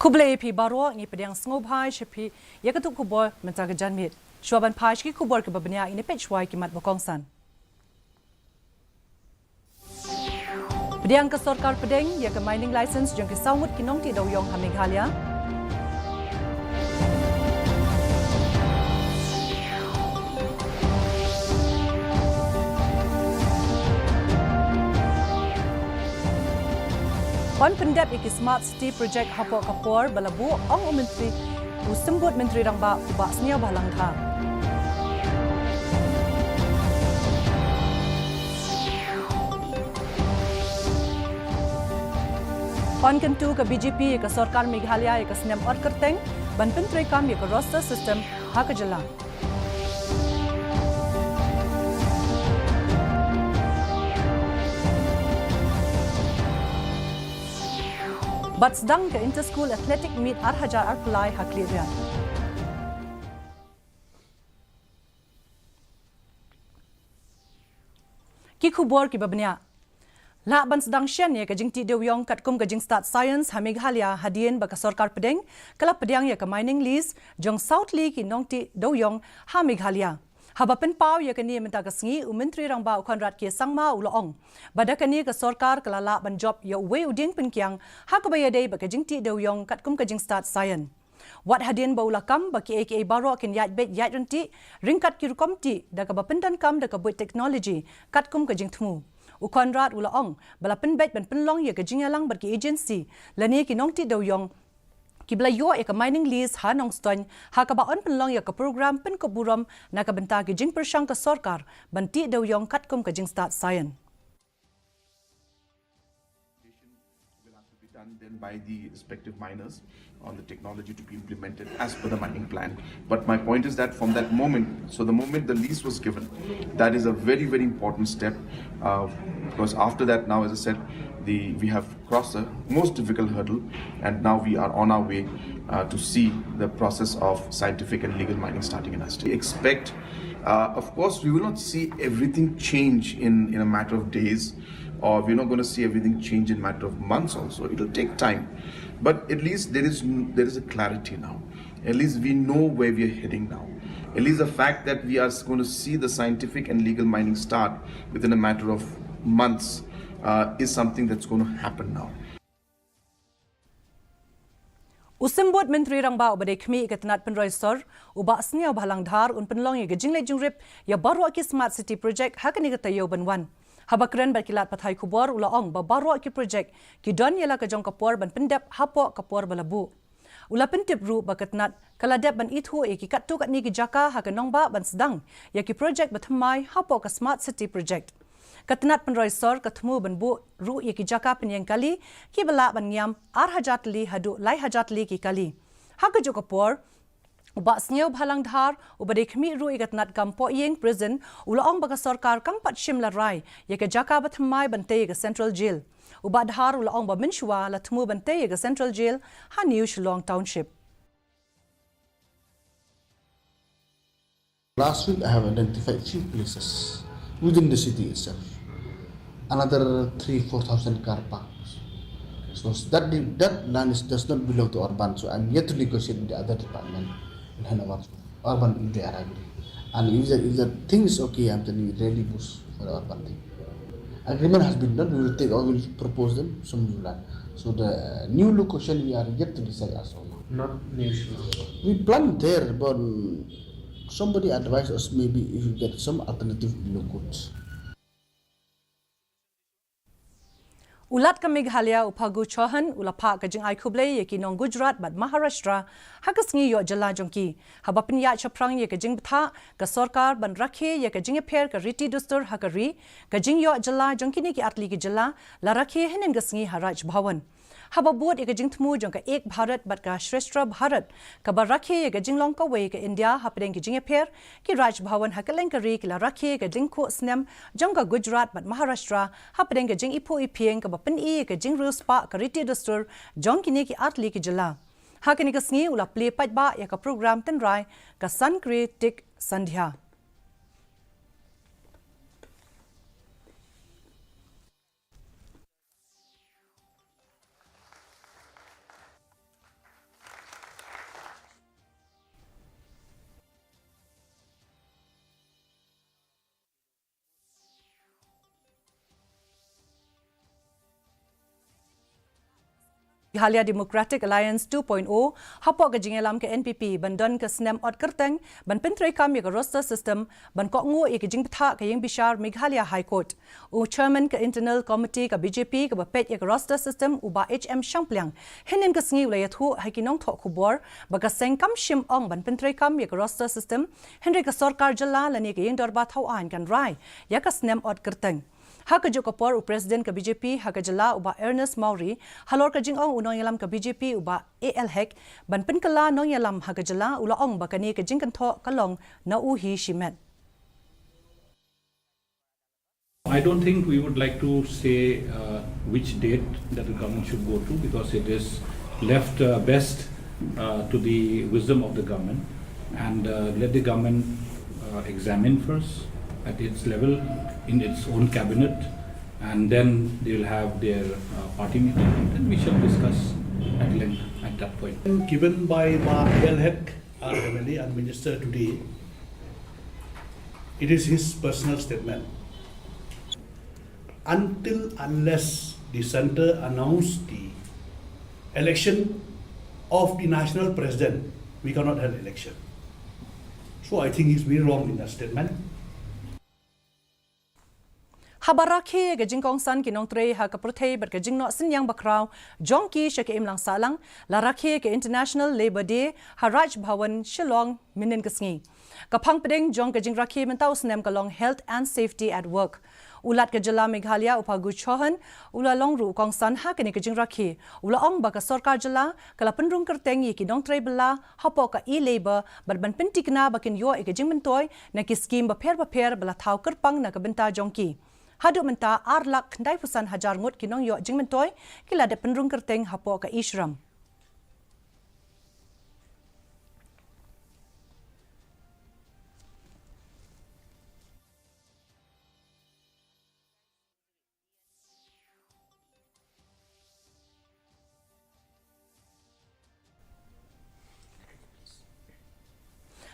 Kublai pi baro ngi pedang sngobai shepi yakatuk kubor mentaga janmit. Shuaban page ki kubor ke babnya ini pechwai kimat bokongsan. Pedang ke sorkar pedang ya ke mining license jong ke sawut kinong ti dawyong ha Meghalaya. One pendep iki smart city project hapok kapor balabu ong menteri usembut menteri rangba ubak senia balang tha. Pan kentu ke BJP ke sorkar Meghalaya ke senam ot kerteng ban penteri kam ke roster system ha ke jela. Bat sedang ke inter-school athletic meet Arhajar Arpulai Haklirian. Ki khubor ki babnya. La ban sedang sian ya ke jing ti dewyong katkum ke jing start science ha Meghalaya hadien ba ke sorkar pedeng kala pedang ya ke mining lease jong South Lee ki nong ti dewyong ha Meghalaya. Haba penpau ya kini minta kesengi menteri rangba ukonrat ke sangma uloong. Bada kini ke sorkar kelala ban job ya we uding penkiang ha kebayadai baka jingti dewyong katkum ke jing start sayan. Wat hadin baula kam baki AKA baro kin yat bet yat renti ringkat ki rukomti da ka bapendan kam da ka buat teknologi katkum ke jing tmu. Ukonrat uloong bala penbet ban penlong ya ke jingalang baki agency lani ki nong ti dewyong Kibla yo ya ke mining lease ha nong stone ha ka baon penlong ya ke program pen keburam na ka benta ke jing persyang ke sorkar banti dewyong katkum ke jing start sayan. Will have to be done then by the respective miners on the technology to be implemented as per the mining plan. But my point is that from that moment, so the moment the lease was given, that is a very, very important step because after that now, as I said, we have crossed the most difficult hurdle and now we are on our way to see the process of scientific and legal mining starting in our state. We expect, of course, we will not see everything change in a matter of days, or we're not going to see everything change in a matter of months also. It will take time. But at least there is a clarity now. At least we know where we are heading now. At least the fact that we are going to see the scientific and legal mining start within a matter of months is something that's going to happen now. Usembut menteri rangba ubade khmi ikatnat penroisor uba snia bhalang dhar un penlong ye jingle jungrip ya baru aki smart city project hakani katayo banwan. Habakren berkilat pathai kubor ulaong ba baru aki project ki don yela ka jong kapor ban pendep hapo kapor balabu. Ula pentip ru bakatnat kaladep ban ithu e ki kattu kat ni ki jaka ha ka nongba ban sedang ya ki project bathamai hapo ka smart city project. Katnat penroisor katmu ban bu ru ye ki jaka penyang kali ki bala ban ngiam Arhajar li hadu lai hajat li ki kali. Ha ka jo kapor Ubak sengau bhalang dhar, ubade khmi ru igatnat kampo yeng prison, ulaong baka sorkar kang pat shimla rai, ya ke jaka bathamai bante ke central jail. Ubak dhar ulaong ba minshwa la thmu bante ke central jail, ha New Shillong Township. Last week I have identified few places within the city itself. Another 3,000-4,000 car parks. So that land does not belong to urban, so I'm yet to negotiate with the other department. Urban area, and if the thing is okay, I'm telling you, really push for the urban thing. Agreement has been done. We will propose them some new land. So the new location we are yet to decide as of now. Not new. We plan there, but somebody advised us maybe if you get some alternative locations. Ulat ka Meghalaya upagu chohan ulapa ka jing ai khublei ye ki nong Gujarat bat Maharashtra hakasngi yo jala jongki habapin ya chaprang ye ka jing tha ka sarkar ban rakhe ye ka jing pher ka riti dustur hakari ka jing yo jala jongki ni ki atli ki jala la rakhe henen gasngi haraj bhawan haba bod ye ka jing thmu jong ka ek bharat bat ka shreshtra bharat ka ba rakhe ye ka jing long ka we ka India hapdeng ki jing pher ki raj bhawan hakaleng ka ri ki la rakhe ka jing kho snem jong ka Gujarat bat Maharashtra hapdeng ka jing ipo ipieng ka pen e ka jing ru spa ka riti dustur jong ki ni ki atli ki jala hakani ka sngi ula play pat ba ya ka program ten rai ka sun kritik sandhya Meghalaya Democratic Alliance 2.0 hapok ke jingelam ke NPP bandon ke snem ot kerteng ban pentrai kam ye ke roster system ban kok ngu ye ke jing ptha ke yang bishar Meghalaya High Court u chairman ke internal committee ke BJP ke bapet ye ke roster system u ba HM Shangplang henen ke sngi ulaya thu hakinong tho khubor ba ka seng kam shim ong ban pentrai kam ye ke roster system henry ke sarkar jalla lani ke yang dorba thau an kan rai ya ka snem ot kerteng Haka Jokopor u President ka BJP haka jala uba Ernest Mauri halor ka jingong unong yalam ka BJP uba AL Hek ban penkala nong yalam haka jala ula ong bakani ka jingkan tho kalong na uhi shimet. I don't think we would like to say which date that the government should go to because it is left best to the wisdom of the government and let the government examine first at its level in its own cabinet and then they will have their party meeting and then we shall discuss at length at that point. Given by El Hek, our MLA and Minister today, it is his personal statement. Unless the centre announce the election of the national president, we cannot have election. So I think he's very wrong in that statement. Habaraki ke jingkong san kinong tre ha ka prothei ber ke jingno sinyang bakraw jongki shake imlang salang laraki ke International Labour Day Haraj Bhawan Shillong minin kesngi kapang pedeng jong ke jingraki mentau snem kalong health and safety at work ulat ke jala Meghalaya upagu chohan ula longru kong san ha ke ni ke jingraki ula ong ba ka sarkar jala kala penrung kerteng yi kinong tre bela hapo ka e-labor ban pentikna bakin yo e ke jingmentoy na ki scheme ba pher bela thau kerpang na ka benta jongki Hadu menta arlak ndai pusan hajar ngut kinong yo jingmentoy kila de penrung kerteng hapo ka ishram.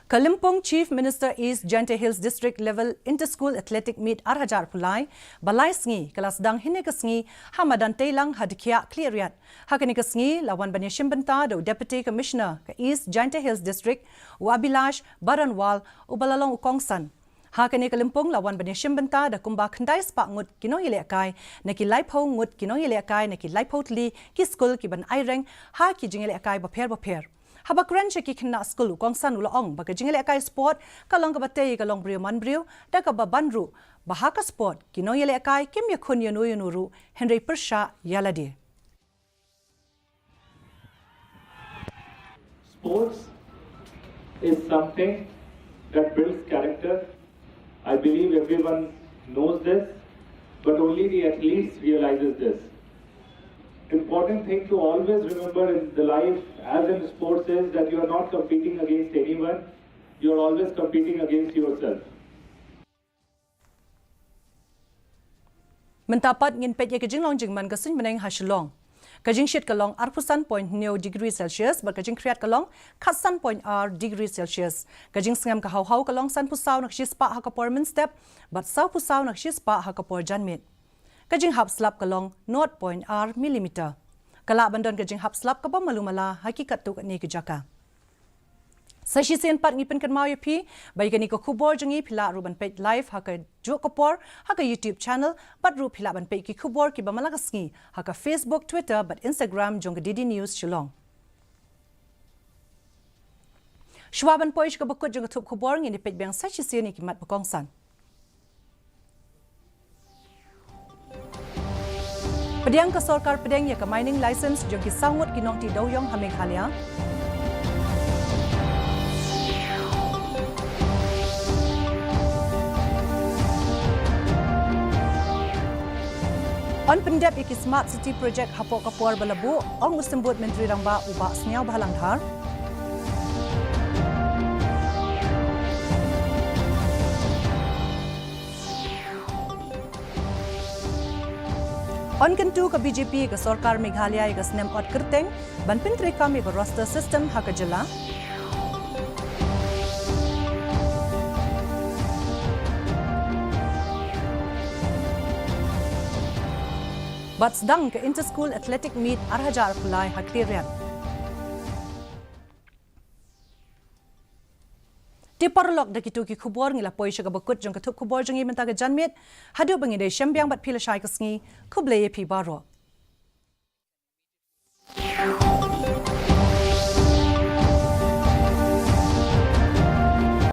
Kalimpong Chief Minister East Jante Hills District Level Inter-School Athletic Meet Arhajar Pulai, Balai Sngi, kelas dang hine kesngi, Hamadan Teilang Hadikia Cleariat. Hakani kesngi, lawan Banyashim Benta, the Deputy Commissioner ke East Jante Hills District, Uabilash Baranwal, Ubalalong Ukongsan. Hakani Kalimpong lawan Banyashim Benta, the Kumba Kandai Spak Ngut Kinong Ileakai, Neki Laipo Ngut Kinong Ileakai, Neki Laipo Tli, Ki School Kiban Aireng, Haki Jingileakai Baper. Habakran cheki kena skulu kongsan ula ong baka jingele akai sport kalong ka batay kalong brio man brio da ka babanru bahaka sport kino yele akai kim yakun yunuru Henry Persha Yalade. Sports is something that builds character. I believe everyone knows this, but only the athletes realizes this. Important thing to always remember in the life as in sports is that you are not competing against anyone, you are always competing against yourself. Mentapat ngin pet ye kajing long jingman kasin meneng hasilong. Kajing shit kalong arpusan point neo degree Celsius ber kajing kriat kalong khasan point r degree Celsius. Kajing sngam ka hau kalong san pusaw nak spa ha kapor min step but saw pusaw nak spa ha kapor janmit. Kajing hap slap kalong 0.r millimeter. Kala bandon kajing hap slap kabam malumala hakikat tu ni kejaka. Sashi sen pat ngipen kan mau yapi bai kani ko khubor jangi phila ruban page live haka jo kapor haka YouTube channel pat ru phila ban page ki khubor ki bamala kasngi haka Facebook Twitter but Instagram jong DD News Shillong. Shwaban poish ka bakut jong thup khubor ngi ni page bang sashi sen ni ki mat bakongsan. Pediang ke sarkar pedeng ya ke mining license jogi sangut kinong ti doyong ha Meghalaya. On pendep iki smart city project hapok kapor balabu ong usembut menteri rangba ubak sniaw bahalang dhar. On kentu ke BJP ke sarkar Meghalaya ke snem ot kerteng ban pentri kami ke roster system haka jela. But sedang ke inter-school athletic meet arhajar pulai hakirian. Di parlok da kitu ki kubor ngila poi syaga bakut jong ketuk kubor jong i mentaga janmit hadu bangide syambiang bat pila syai kesngi kubleye pi baro.